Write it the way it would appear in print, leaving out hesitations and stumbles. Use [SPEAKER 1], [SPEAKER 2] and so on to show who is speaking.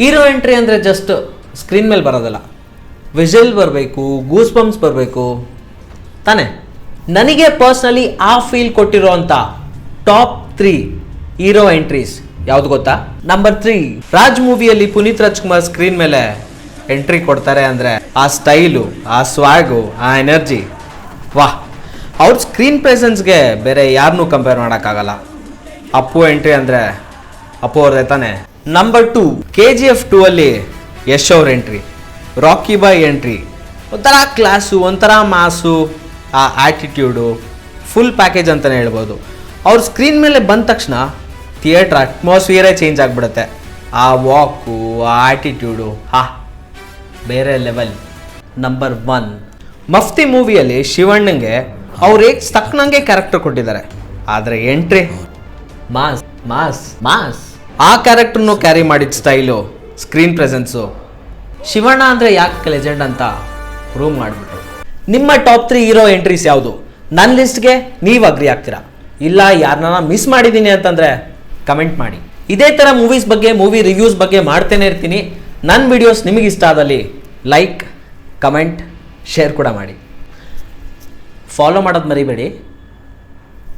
[SPEAKER 1] Hero entry ಅಂದರೆ just screen ಮೇಲೆ ಬರೋದಲ್ಲ, whistle ಬರಬೇಕು, ಗೂಸ್ ಬಂಪ್ಸ್ ಬರಬೇಕು ತಾನೆ. ನನಗೆ ಪರ್ಸ್ನಲಿ ಆ ಫೀಲ್ ಕೊಟ್ಟಿರೋ ಅಂಥ ಟಾಪ್ 3 ಹೀರೋ ಎಂಟ್ರೀಸ್ ಯಾವ್ದು ಗೊತ್ತಾ? ನಂಬರ್ 3, ರಾಜ್ ಮೂವಿಯಲ್ಲಿ ಪುನೀತ್ ರಾಜ್ಕುಮಾರ್ ಸ್ಕ್ರೀನ್ ಮೇಲೆ ಎಂಟ್ರಿ ಕೊಡ್ತಾರೆ ಅಂದರೆ ಆ ಸ್ಟೈಲು, ಆ ಸ್ವಾಗು, ಆ ಎನರ್ಜಿ, ವಾಹ್. ಅವ್ರ ಸ್ಕ್ರೀನ್ ಪ್ರೆಸೆನ್ಸ್ಗೆ ಬೇರೆ ಯಾರನ್ನೂ ಕಂಪೇರ್ ಮಾಡೋಕ್ಕಾಗಲ್ಲ. ಅಪ್ಪು ಎಂಟ್ರಿ ಅಂದರೆ ಅಪ್ಪು ಅವ್ರದೇ ತಾನೆ. ನಂಬರ್ 2, KGF 2 ಅಲ್ಲಿ ಯಶ್ ಅವ್ರ ಎಂಟ್ರಿ, ರಾಕಿ ಬಾಯ್ ಎಂಟ್ರಿ, ಒಂಥರ ಕ್ಲಾಸು, ಒಂಥರ ಮಾಸು, ಆ ಆ್ಯಟಿಟ್ಯೂಡು, ಫುಲ್ ಪ್ಯಾಕೇಜ್ ಅಂತಲೇ ಹೇಳ್ಬೋದು. ಅವ್ರ ಸ್ಕ್ರೀನ್ ಮೇಲೆ ಬಂದ ತಕ್ಷಣ ಥಿಯೇಟ್ರ್ ಅಟ್ಮಾಸ್ಫಿಯರೇ ಚೇಂಜ್ ಆಗಿಬಿಡುತ್ತೆ. ಆ ವಾಕು, ಆ ಆ್ಯಟಿಟ್ಯೂಡು, ಬೇರೆ ಲೆವೆಲ್. ನಂಬರ್ 1, ಮಫ್ತಿ ಮೂವಿಯಲ್ಲಿ ಶಿವಣ್ಣಂಗೆ ಅವ್ರು ತಕ್ಕನಂಗೆ ಕ್ಯಾರೆಕ್ಟರ್ ಕೊಟ್ಟಿದ್ದಾರೆ, ಆದರೆ ಎಂಟ್ರಿ ಮಾಸ್ ಮಾಸ್ ಮಾಸ್. ಆ ಕ್ಯಾರೆಕ್ಟರ್ನು ಕ್ಯಾರಿ ಮಾಡಿದ ಸ್ಟೈಲು, ಸ್ಕ್ರೀನ್ ಪ್ರೆಸೆನ್ಸು, ಶಿವಣ್ಣ ಅಂದರೆ ಯಾಕೆ ಲೆಜೆಂಡ್ ಅಂತ ಪ್ರೂವ್ ಮಾಡಿಬಿಟ್ರು. ನಿಮ್ಮ ಟಾಪ್ 3 ಹೀರೋ ಎಂಟ್ರೀಸ್ ಯಾವುದು? ನನ್ನ ಲಿಸ್ಟ್ಗೆ ನೀವು ಅಗ್ರಿ ಆಗ್ತೀರಾ? ಇಲ್ಲ ಯಾರನ್ನ ಮಿಸ್ ಮಾಡಿದ್ದೀನಿ ಅಂತಂದರೆ ಕಮೆಂಟ್ ಮಾಡಿ. ಇದೇ ಥರ ಮೂವೀಸ್ ಬಗ್ಗೆ, ಮೂವಿ ರಿವ್ಯೂಸ್ ಬಗ್ಗೆ ಮಾಡ್ತೇನೆ ಇರ್ತೀನಿ. ನನ್ನ ವಿಡಿಯೋಸ್ ನಿಮಗೆ ಇಷ್ಟ ಆದಲ್ಲಿ ಲೈಕ್, ಕಮೆಂಟ್, ಶೇರ್ ಕೂಡ ಮಾಡಿ. ಫಾಲೋ ಮಾಡೋದು ಮರಿಬೇಡಿ.